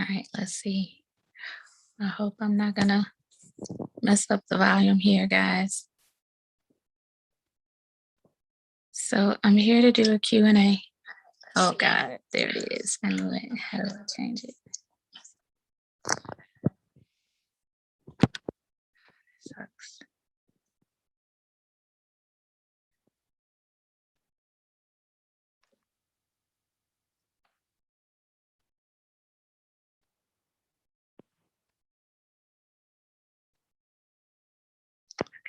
All right, let's see. I hope I'm not gonna mess up the volume here, guys. So I'm here to do a Q&A. Oh God, there it is. Anyway, how do I change it? Sucks.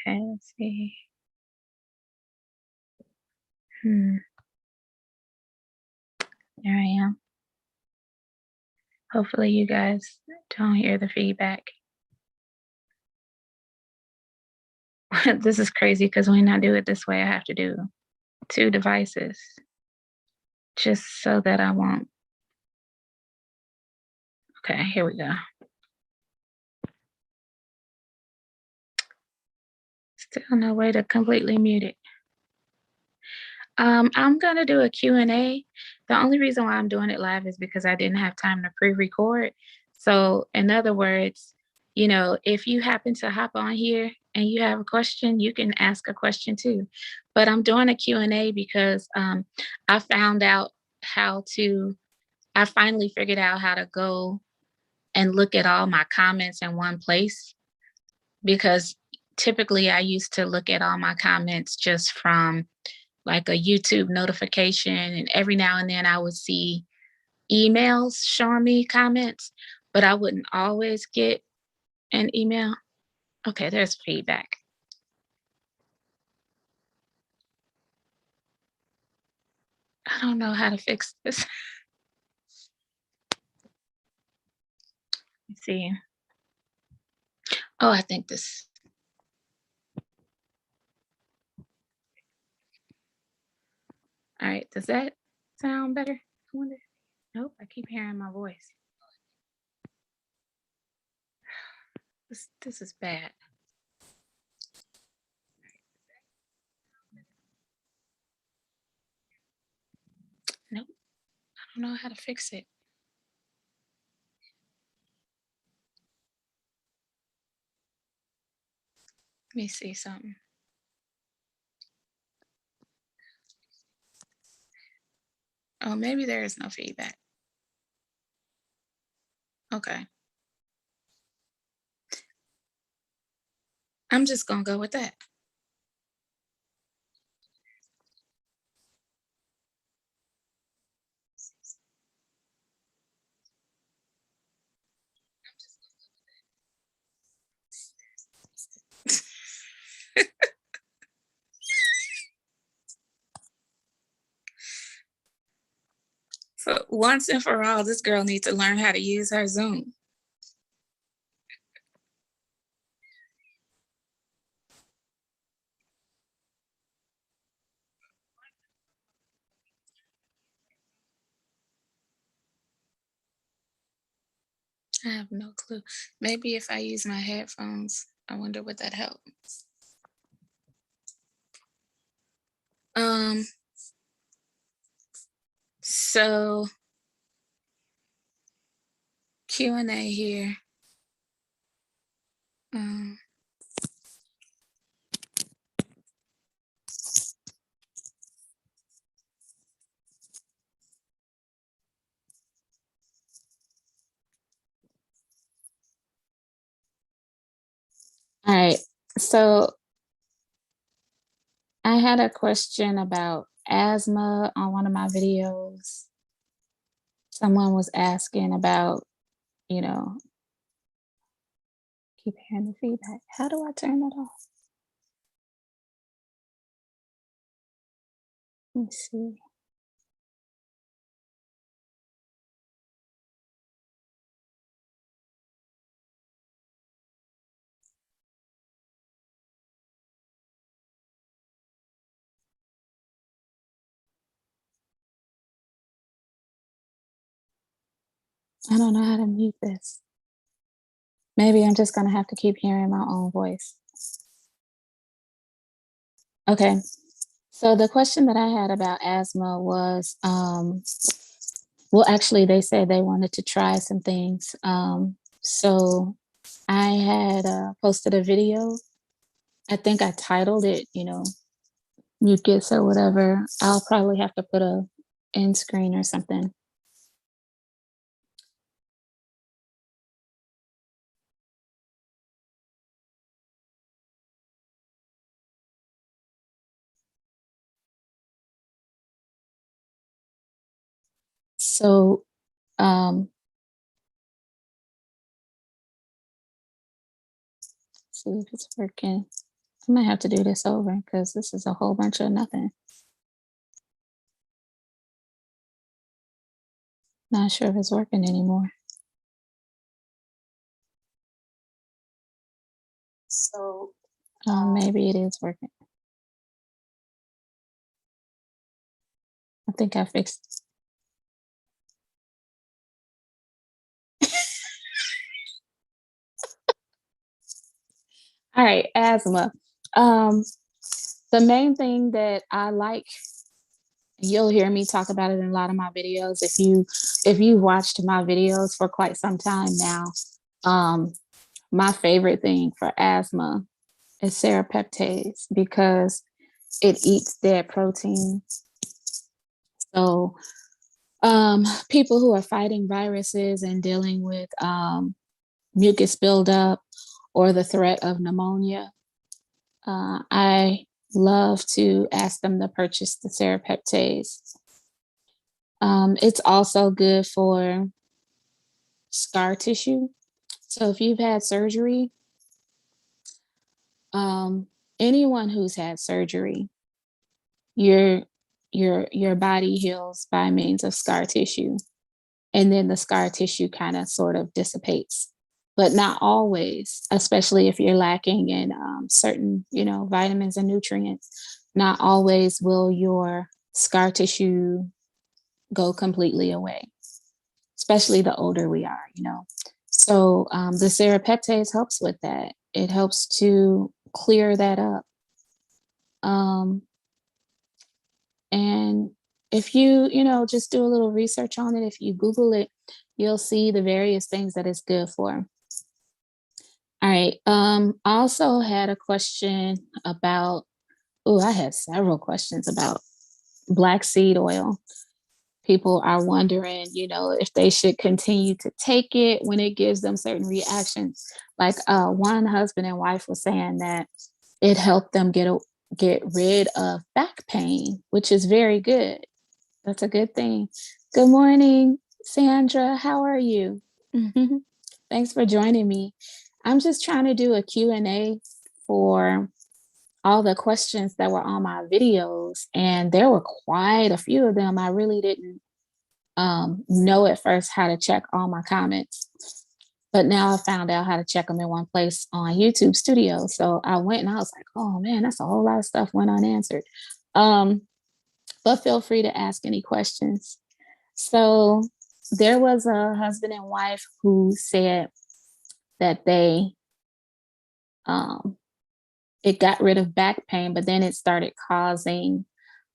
Okay, let's see. There I am. Hopefully you guys don't hear the feedback. This is crazy because when I do it this way, I have to do 2 devices just so that I won't. Okay, here we go. Still no way to completely mute it. I'm gonna do a Q&A. The only reason why I'm doing it live is because I didn't have time to pre-record. So in other words, if you happen to hop on here and you have a question, you can ask a question too. But I'm doing a Q&A because I found out how to, I finally figured out how to go and look at all my comments in one place, because typically I used to look at all my comments just from like a YouTube notification, and every now and then I would see emails showing me comments, but I wouldn't always get an email. Okay, there's feedback. I don't know how to fix this. Let's see. Oh, I think this. All right, does that sound better? I wonder. Nope, I keep hearing my voice. This is bad. Nope, I don't know how to fix it. Let me see something. Oh, maybe there is no feedback. Okay. I'm just gonna go with that. So once and for all, this girl needs to learn how to use her Zoom. I have no clue. Maybe if I use my headphones, I wonder would that help. Um, so Q&A here. All right, so I had a question about asthma on one of my videos. Someone was asking about, you know, keep hearing the feedback. How do I turn that off? Let me see. I don't know how to mute this. Maybe I'm just gonna have to keep hearing my own voice. Okay. So the question that I had about asthma was, Well, actually, they said they wanted to try some things. So I had posted a video. I think I titled it, mucus or whatever. I'll probably have to put a end screen or something. So, um, see if it's working. I might have to do this over because this is a whole bunch of nothing. Not sure if it's working anymore. So, maybe it is working. I think I fixed. All right, asthma. Um, the main thing that I like, you'll hear me talk about it in a lot of my videos. If you've watched my videos for quite some time now, um, my favorite thing for asthma is serapeptase because it eats dead protein. So people who are fighting viruses and dealing with mucus buildup or the threat of pneumonia, I love to ask them to purchase the serapeptase. It's also good for scar tissue. So if you've had surgery, um, anyone who's had surgery, your your body heals by means of scar tissue, and then the scar tissue kind of sort of dissipates, but not always, especially if you're lacking in certain, vitamins and nutrients. Not always will your scar tissue go completely away, especially the older we are. So the serapeptase helps with that. It helps to clear that up. Um, and if just do a little research on it, if you Google it, you'll see the various things that it's good for. All right. I also had a question about, I had several questions about black seed oil. People are wondering, if they should continue to take it when it gives them certain reactions. Like one husband and wife was saying that it helped them get rid of back pain, which is very good. That's a good thing. Good morning, Sandra. How are you? Thanks for joining me. I'm just trying to do a Q&A for all the questions that were on my videos, and there were quite a few of them. I really didn't know at first how to check all my comments, but now I found out how to check them in one place on YouTube Studio. So I went and I was like, oh man, that's a whole lot of stuff went unanswered. Um, but feel free to ask any questions. So there was a husband and wife who said that um, it got rid of back pain, but then it started causing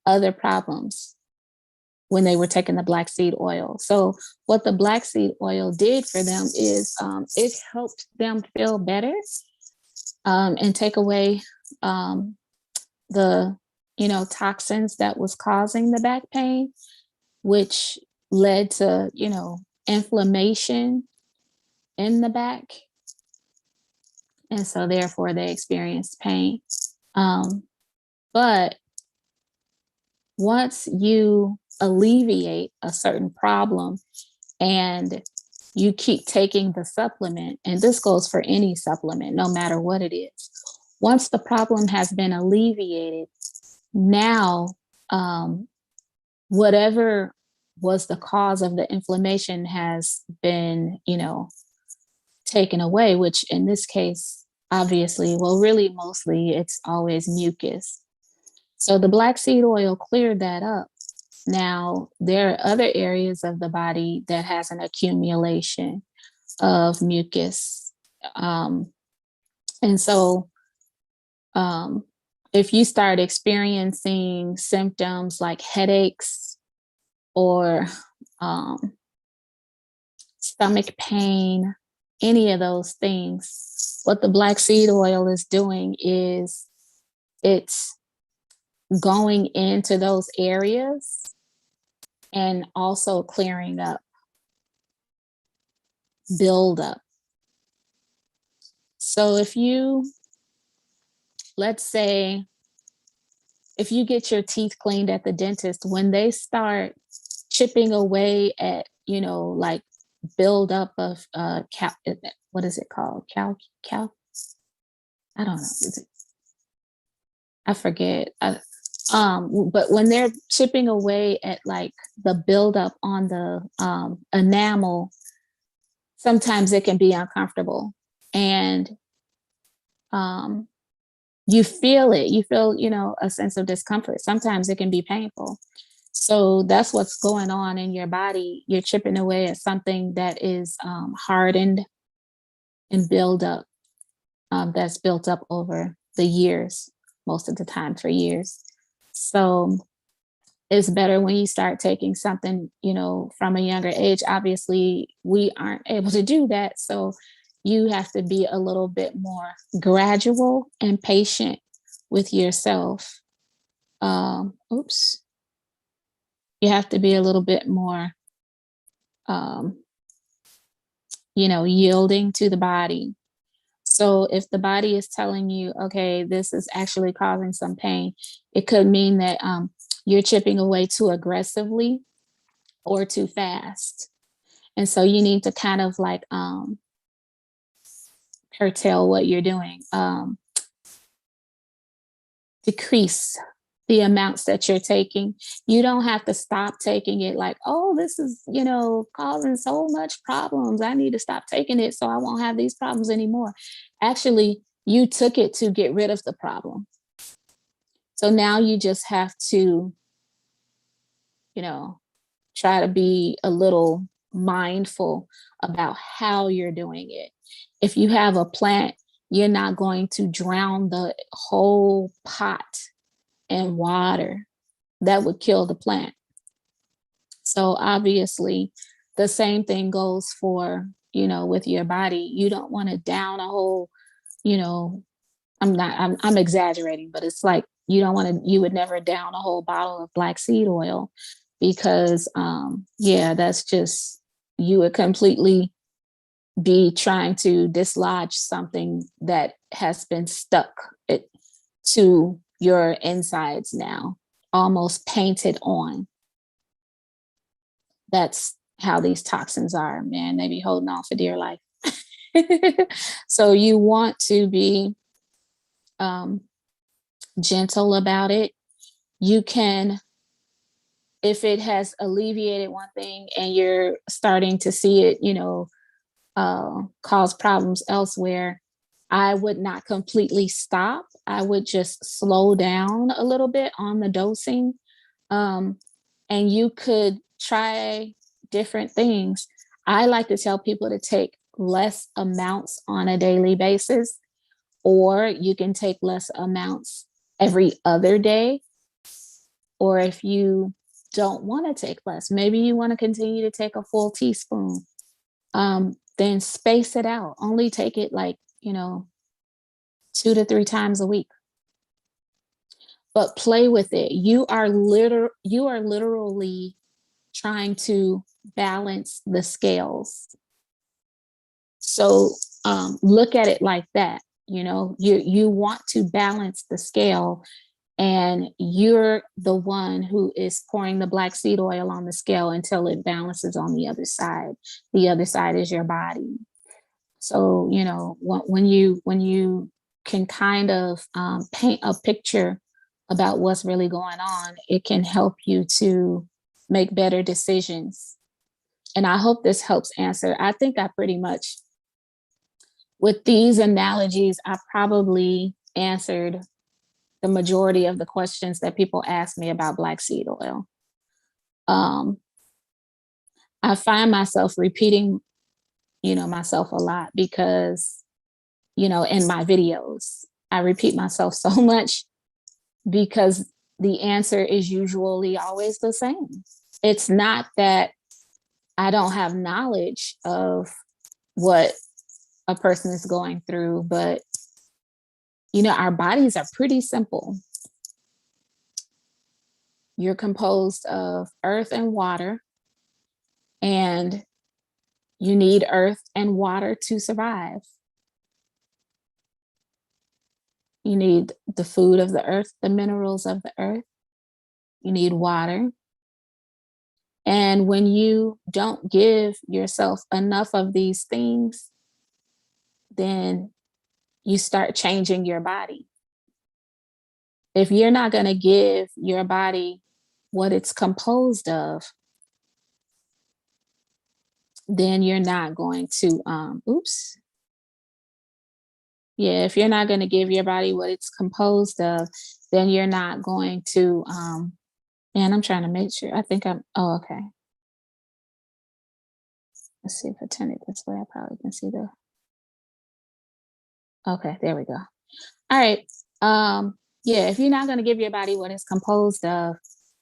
other problems when they were taking the black seed oil. So what the black seed oil did for them is it helped them feel better and take away the toxins that was causing the back pain, which led to inflammation in the back, and so therefore they experienced pain. But once you alleviate a certain problem and you keep taking the supplement, and this goes for any supplement, no matter what it is, once the problem has been alleviated, now whatever was the cause of the inflammation has been, taken away, which in this case, obviously, well, really, mostly it's always mucus. So the black seed oil cleared that up. Now, there are other areas of the body that has an accumulation of mucus. And so, um, if you start experiencing symptoms like headaches or um, stomach pain, any of those things. What the black seed oil is doing is it's going into those areas and also clearing up build up. So if you, let's say, if you get your teeth cleaned at the dentist, when they start chipping away at, like build up of what is it called? I don't know. I forget. But when they're chipping away at like the buildup on the enamel, sometimes it can be uncomfortable, and you feel it. You feel, a sense of discomfort. Sometimes it can be painful. So that's what's going on in your body. You're chipping away at something that is hardened and build up. That's built up over the years, most of the time for years. So it's better when you start taking something, from a younger age. Obviously, we aren't able to do that. So you have to be a little bit more gradual and patient with yourself. Oops. You have to be a little bit more, um, yielding to the body. So if the body is telling you, okay, this is actually causing some pain, it could mean that you're chipping away too aggressively or too fast. And so you need to kind of like curtail what you're doing, decrease the amounts that you're taking. You don't have to stop taking it like, oh, this is, causing so much problems. I need to stop taking it so I won't have these problems anymore. Actually, you took it to get rid of the problem. So now you just have to, try to be a little mindful about how you're doing it. If you have a plant, you're not going to drown the whole pot in water. That would kill the plant. So obviously, the same thing goes for, with your body. You don't want to down a whole, you know, I'm exaggerating, but it's like you would never down a whole bottle of black seed oil because, yeah, that's just, you would completely be trying to dislodge something that has been stuck to your insides now, almost painted on. That's how these toxins are, man. They be holding on for dear life. So you want to be gentle about it. You can, if it has alleviated one thing and you're starting to see it, cause problems elsewhere, I would not completely stop. I would just slow down a little bit on the dosing. And you could try different things. I like to tell people to take less amounts on a daily basis, or you can take less amounts every other day. Or if you don't want to take less, maybe you want to continue to take a full teaspoon, then space it out. Only take it like, 2 to 3 times a week. But play with it. You are literally trying to balance the scales. So look at it like that. You want to balance the scale, and you're the one who is pouring the black seed oil on the scale until it balances on the other side. The other side is your body. So when you can kind of paint a picture about what's really going on, it can help you to make better decisions. And I hope this helps answer. I think I pretty much, with these analogies, I probably answered the majority of the questions that people ask me about black seed oil. I find myself repeating, myself a lot because, in my videos, I repeat myself so much because the answer is usually always the same. It's not that I don't have knowledge of what a person is going through, but our bodies are pretty simple. You're composed of earth and water, and you need earth and water to survive. You need the food of the earth, the minerals of the earth. You need water. And when you don't give yourself enough of these things, then you start changing your body. If you're not going to give your body what it's composed of, then you're not going to, oops. Yeah, if you're not going to give your body what it's composed of, then you're not going to, and I'm trying to make sure. I think oh, okay. Let's see if I turn it this way. I probably can see okay, there we go. All right. Yeah, if you're not going to give your body what it's composed of,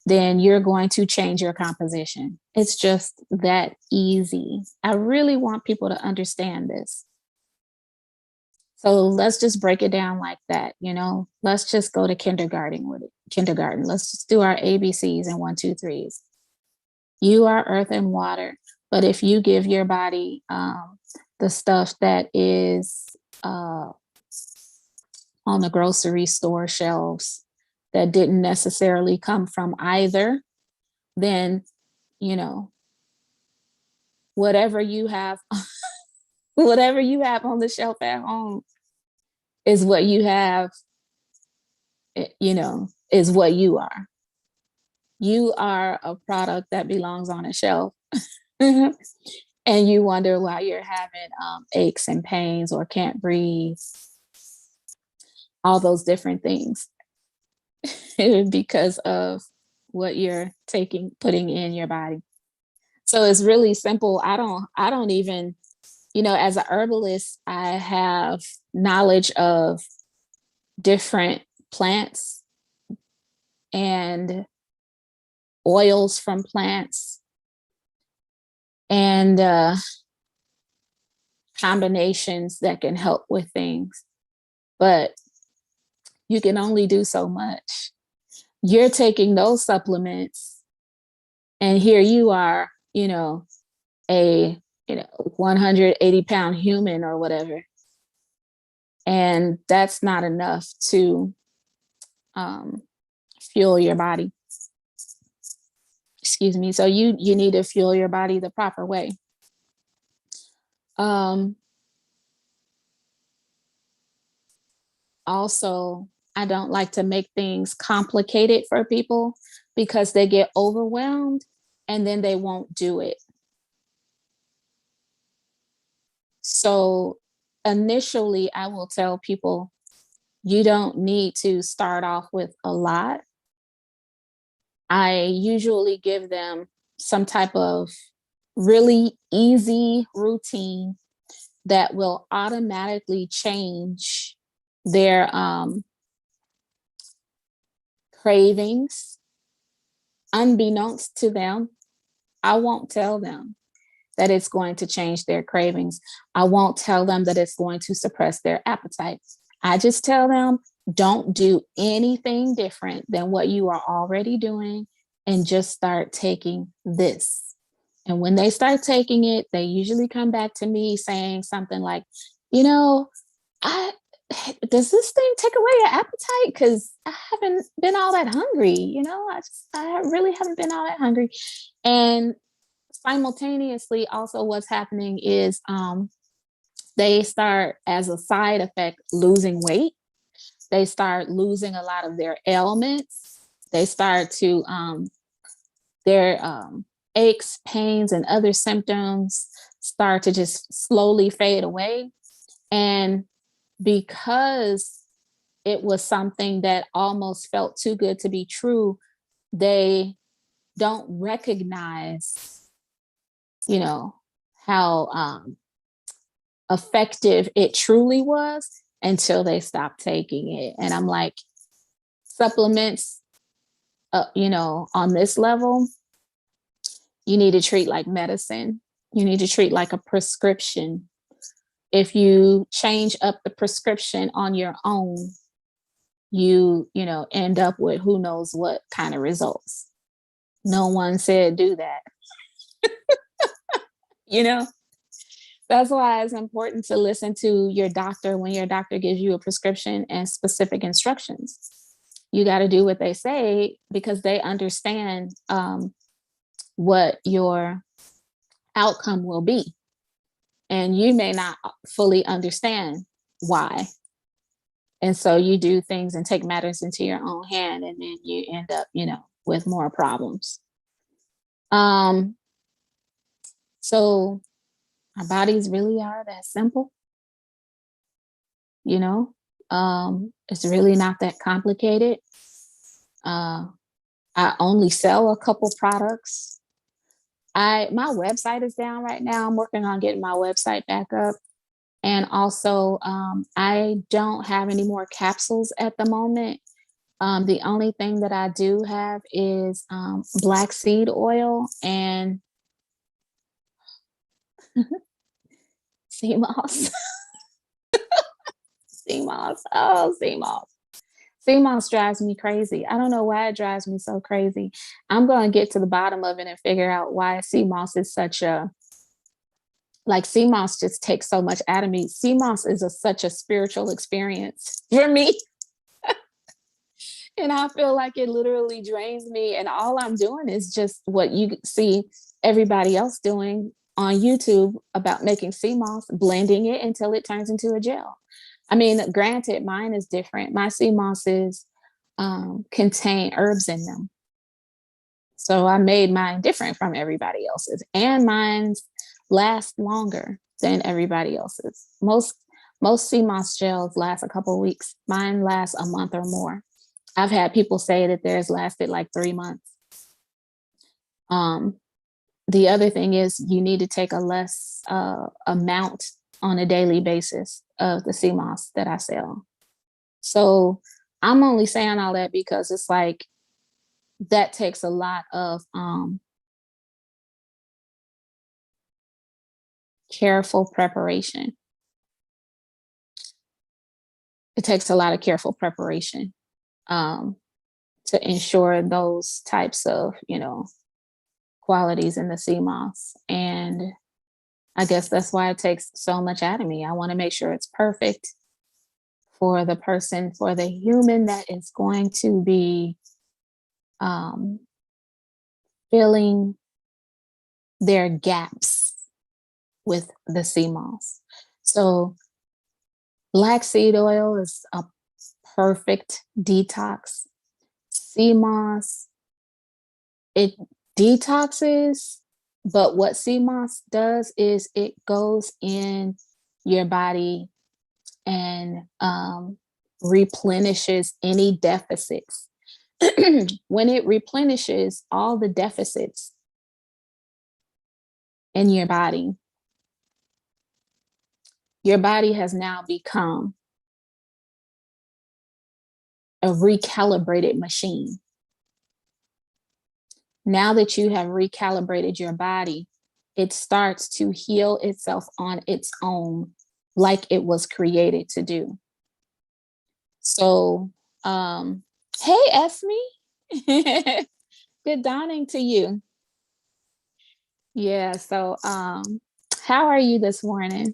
then you're going to change your composition. It's just that easy. I really want people to understand this. So let's just break it down like that. Let's just go to kindergarten with it. Kindergarten. Let's just do our ABCs and one, two, threes. You are earth and water. But if you give your body the stuff that is on the grocery store shelves that didn't necessarily come from either, then, you know, whatever you have, whatever you have on the shelf at home is what you have, is what you are. You are a product that belongs on a shelf. And you wonder why you're having aches and pains or can't breathe, all those different things because of what you're putting in your body. So it's really simple. I don't even, as a herbalist, I have knowledge of different plants and oils from plants and combinations that can help with things. But you can only do so much. You're taking those supplements, and here you are, a 180-pound human or whatever, and that's not enough to fuel your body. Excuse me. So you need to fuel your body the proper way. Also, I don't like to make things complicated for people because they get overwhelmed and then they won't do it. So initially, I will tell people you don't need to start off with a lot. I usually give them some type of really easy routine that will automatically change their cravings. Unbeknownst to them, I won't tell them that it's going to change their cravings. I won't tell them that it's going to suppress their appetite. I just tell them, don't do anything different than what you are already doing and just start taking this. And when they start taking it, they usually come back to me saying something like, I does this thing take away your appetite? Because I haven't been all that hungry. I really haven't been all that hungry. And simultaneously, also what's happening is they start, as a side effect, losing weight. They start losing a lot of their ailments. They start to their aches, pains, and other symptoms start to just slowly fade away. And because it was something that almost felt too good to be true, they don't recognize, how effective it truly was until they stop taking it. And I'm like, supplements, on this level, You need to treat like medicine. You need to treat like a prescription. If you change up the prescription on your own, you know, end up with who knows what kind of results. No one said do that, you know? That's why it's important to listen to your doctor when your doctor gives you a prescription and specific instructions. You got to do what they say because they understand what your outcome will be. And you may not fully understand why. And so you do things and take matters into your own hand, and then you end up, you know, with more problems. Um, so our bodies really are that simple, you know. It's really not that complicated. Uh, I only sell a couple products. My website is down right now. I'm working on getting my website back up. And also, I don't have any more capsules at the moment. The only thing that I do have is black seed oil and sea moss. Sea moss. Oh, sea moss. Sea moss drives me crazy. I don't know why it drives me so crazy. I'm going to get to the bottom of it and figure out why sea moss is such a, like, sea moss just takes so much out of me. Sea moss is such a spiritual experience for me. And I feel like it literally drains me. And all I'm doing is just what you see everybody else doing on YouTube about making sea moss, blending it until it turns into a gel. I mean, granted, mine is different. My sea mosses contain herbs in them. So I made mine different from everybody else's. And mine's last longer than everybody else's. Most sea moss gels last a couple of weeks. Mine lasts a month or more. I've had people say that theirs lasted like 3 months. The other thing is you need to take a less amount on a daily basis of the sea moss that I sell. So I'm only saying all that because it's like that takes a lot of careful preparation. It takes a lot of careful preparation to ensure those types of, you know, qualities in the sea moss. And I guess that's why it takes so much out of me. I want to make sure it's perfect for the person, for the human that is going to be filling their gaps with the sea moss. So black seed oil is a perfect detox. Sea moss, it detoxes, but what sea moss does is it goes in your body and replenishes any deficits. When it replenishes all the deficits in your body has now become a recalibrated machine. Now that you have recalibrated your body, it starts to heal itself on its own, like it was created to do. So, hey, Esme, good dawning to you. Yeah. So, how are you this morning?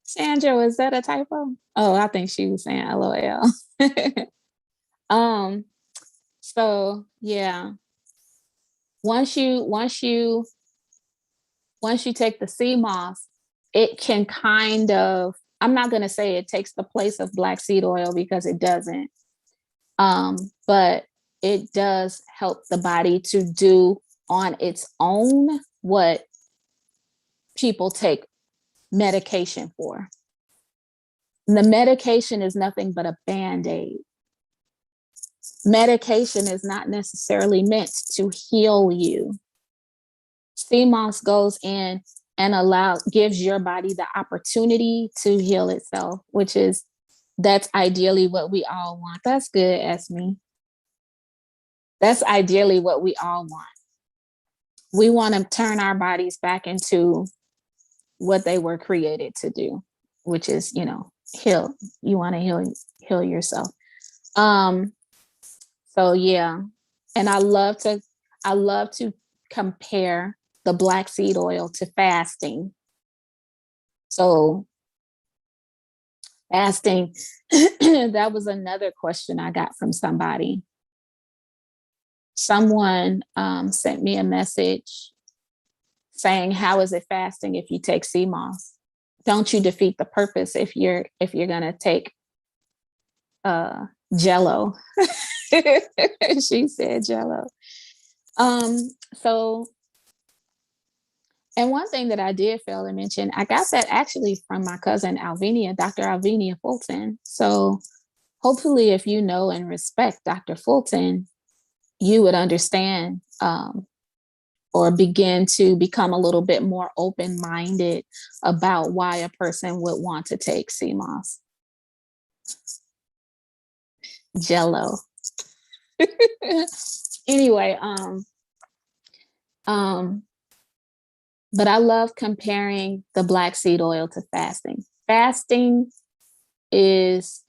Sandra, was that a typo? Oh, I think she was saying LOL. um, so yeah, once you take the sea moss, it can kind of, I'm not gonna say it takes the place of black seed oil because it doesn't. But it does help the body to do on its own what people take medication for. The medication is nothing but a band-aid. Medication is not necessarily meant to heal you. Sea moss goes in and gives your body the opportunity to heal itself, which is That's ideally what we all want. That's good, Esme. That's ideally what we all want. We want to turn our bodies back into what they were created to do, which is, heal. You want to heal yourself. Um, so yeah. And I love to compare the black seed oil to fasting. So fasting, that was another question I got from somebody. Someone sent me a message saying, how is it fasting if you take sea moss? Don't you defeat the purpose if you're gonna take jello? She said jello. So, and one thing that I did fail to mention, I got that actually from my cousin Alvenia, Dr. Alvenia Fulton. So hopefully if you know and respect Dr. Fulton, you would understand or begin to become a little bit more open-minded about why a person would want to take sea moss. Jello. Anyway, but I love comparing the black seed oil to fasting. Fasting is,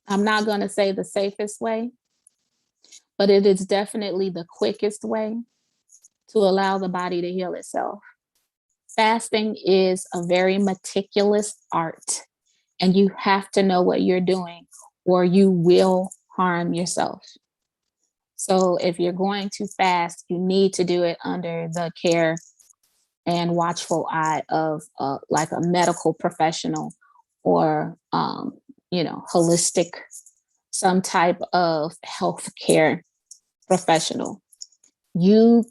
I'm not going to say the safest way, but it is definitely the quickest way to allow the body to heal itself. Fasting is a very meticulous art, and you have to know what you're doing or you will harm yourself. So if you're going to fast, you need to do it under the care and watchful eye of like a medical professional or, holistic, some type of healthcare professional. You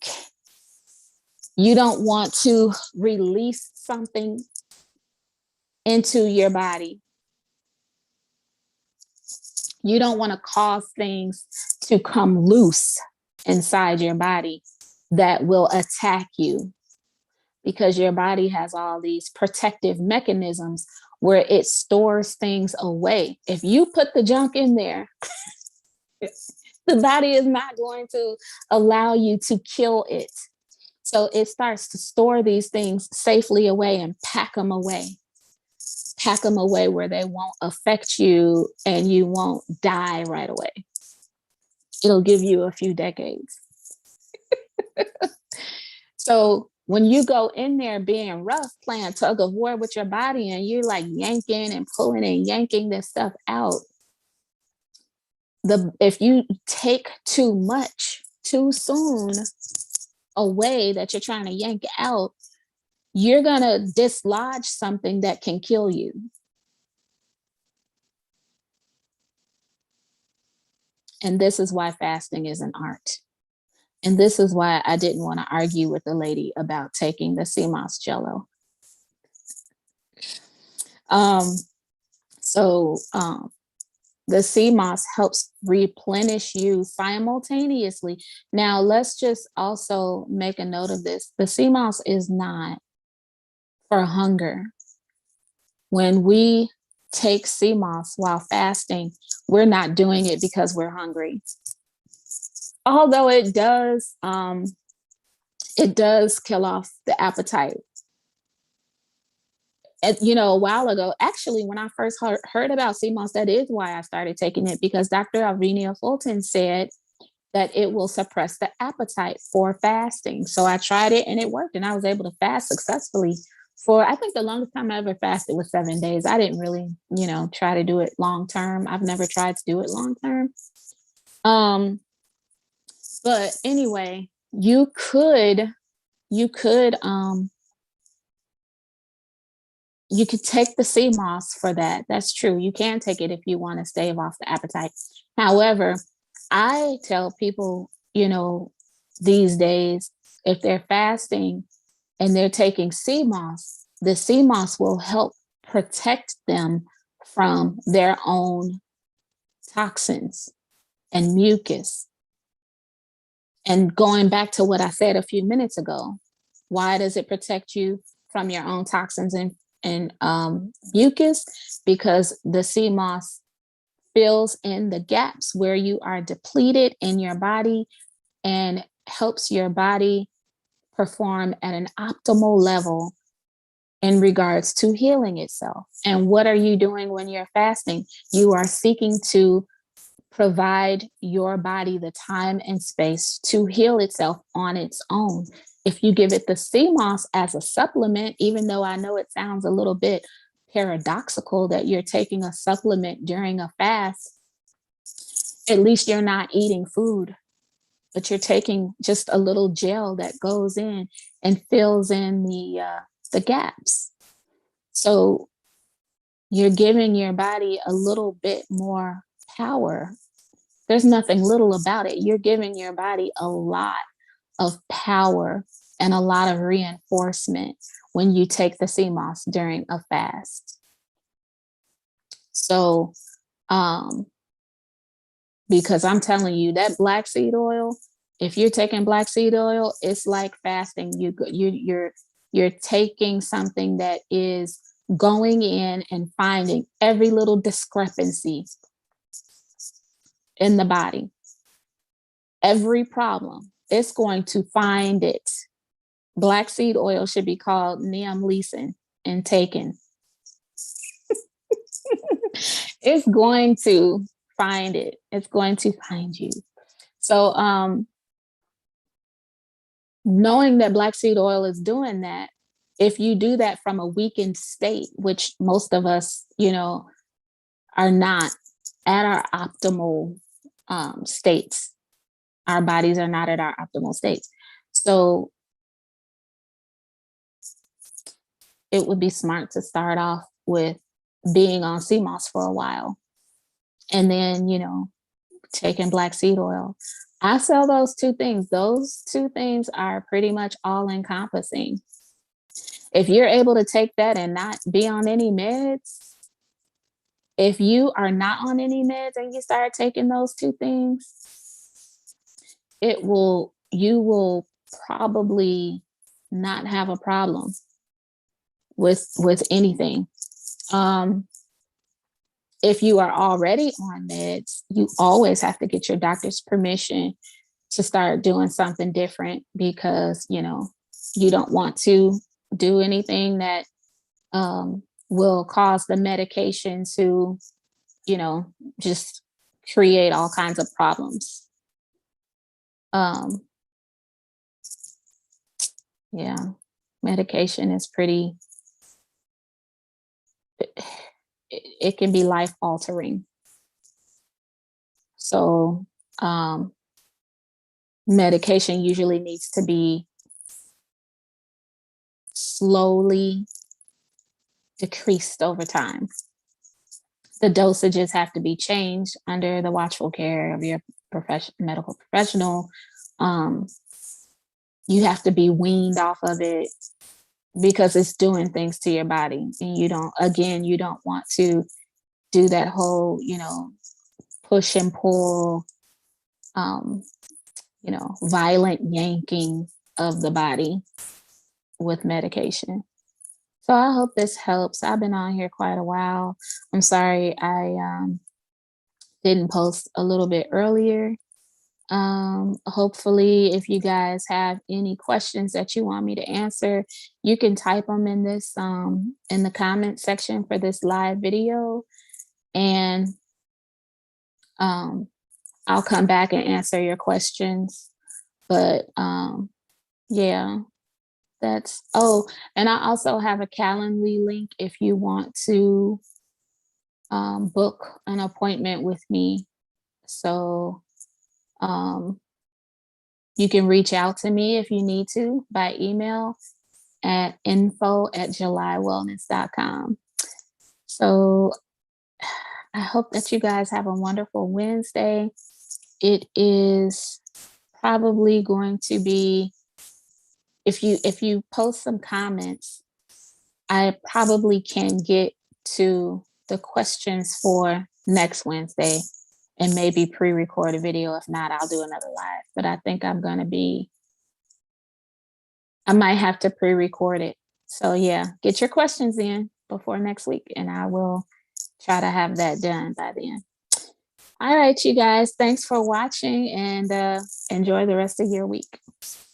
don't want to release something into your body. You don't want to cause things to come loose inside your body that will attack you, because your body has all these protective mechanisms where it stores things away. If you put the junk in there, the body is not going to allow you to kill it. So it starts to store these things safely away and pack them away. Pack them away where they won't affect you and you won't die right away. It'll give you a few decades. So when you go in there being rough, playing tug of war with your body, and you're like yanking and pulling and yanking this stuff out, if you take too much too soon away that you're trying to yank out, you're going to dislodge something that can kill you. And this is why fasting is an art. And this is why I didn't want to argue with the lady about taking the sea moss jello. The sea moss helps replenish you simultaneously. Now, let's just also make a note of this. The sea moss is not for hunger. When we take sea moss while fasting, we're not doing it because we're hungry. Although it does kill off the appetite. And, a while ago, actually, when I first heard about sea moss, that is why I started taking it, because Dr. Alvenia Fulton said that it will suppress the appetite for fasting. So I tried it and it worked, and I was able to fast successfully for, I think the longest time I ever fasted was 7 days. I didn't really, try to do it long term. I've never tried to do it long term. But anyway, you could take the sea moss for that. That's true. You can take it if you want to stave off the appetite. However, I tell people, these days, if they're fasting and they're taking sea moss, the sea moss will help protect them from their own toxins and mucus. And going back to what I said a few minutes ago, why does it protect you from your own toxins and mucus? Because the sea moss fills in the gaps where you are depleted in your body and helps your body perform at an optimal level in regards to healing itself. And what are you doing when you're fasting? You are seeking to provide your body the time and space to heal itself on its own. If you give it the sea moss as a supplement, even though I know it sounds a little bit paradoxical that you're taking a supplement during a fast, at least you're not eating food, but you're taking just a little gel that goes in and fills in the gaps. So you're giving your body a little bit more power. There's nothing little about it. You're giving your body a lot of power and a lot of reinforcement when you take the sea moss during a fast. So, because I'm telling you that black seed oil, if you're taking black seed oil, it's like fasting. You're taking something that is going in and finding every little discrepancy in the body, every problem. It's going to find it. Black seed oil should be called Neam Leeson and taken. It's going to find it. It's going to find you. So knowing that black seed oil is doing that, if you do that from a weakened state, which most of us, are not at our optimal states, our bodies are not at our optimal states. So it would be smart to start off with being on sea moss for a while and then, taking black seed oil. I sell those two things. Those two things are pretty much all encompassing. If you're able to take that and not be on any meds, if you are not on any meds and you start taking those two things, you will probably not have a problem with anything. If you are already on meds, you always have to get your doctor's permission to start doing something different because, you don't want to do anything that will cause the medication to, just create all kinds of problems. Yeah, medication is pretty, it can be life altering. So medication usually needs to be slowly decreased over time. The dosages have to be changed under the watchful care of your medical professional. You have to be weaned off of it because it's doing things to your body. And you don't want to do that whole, push and pull, violent yanking of the body with medication. So I hope this helps. I've been on here quite a while. I'm sorry I didn't post a little bit earlier. Hopefully, if you guys have any questions that you want me to answer, you can type them in this in the comment section for this live video, and I'll come back and answer your questions. But yeah, and I also have a Calendly link if you want to book an appointment with me. So you can reach out to me if you need to by email at info@JulyWellness.com. So I hope that you guys have a wonderful Wednesday. It is probably going to be, if you post some comments, I probably can get to the questions for next Wednesday and maybe pre-record a video. If not, I'll do another live. But I think I might have to pre-record it. So yeah, get your questions in before next week and I will try to have that done by then. All right, you guys. Thanks for watching and enjoy the rest of your week.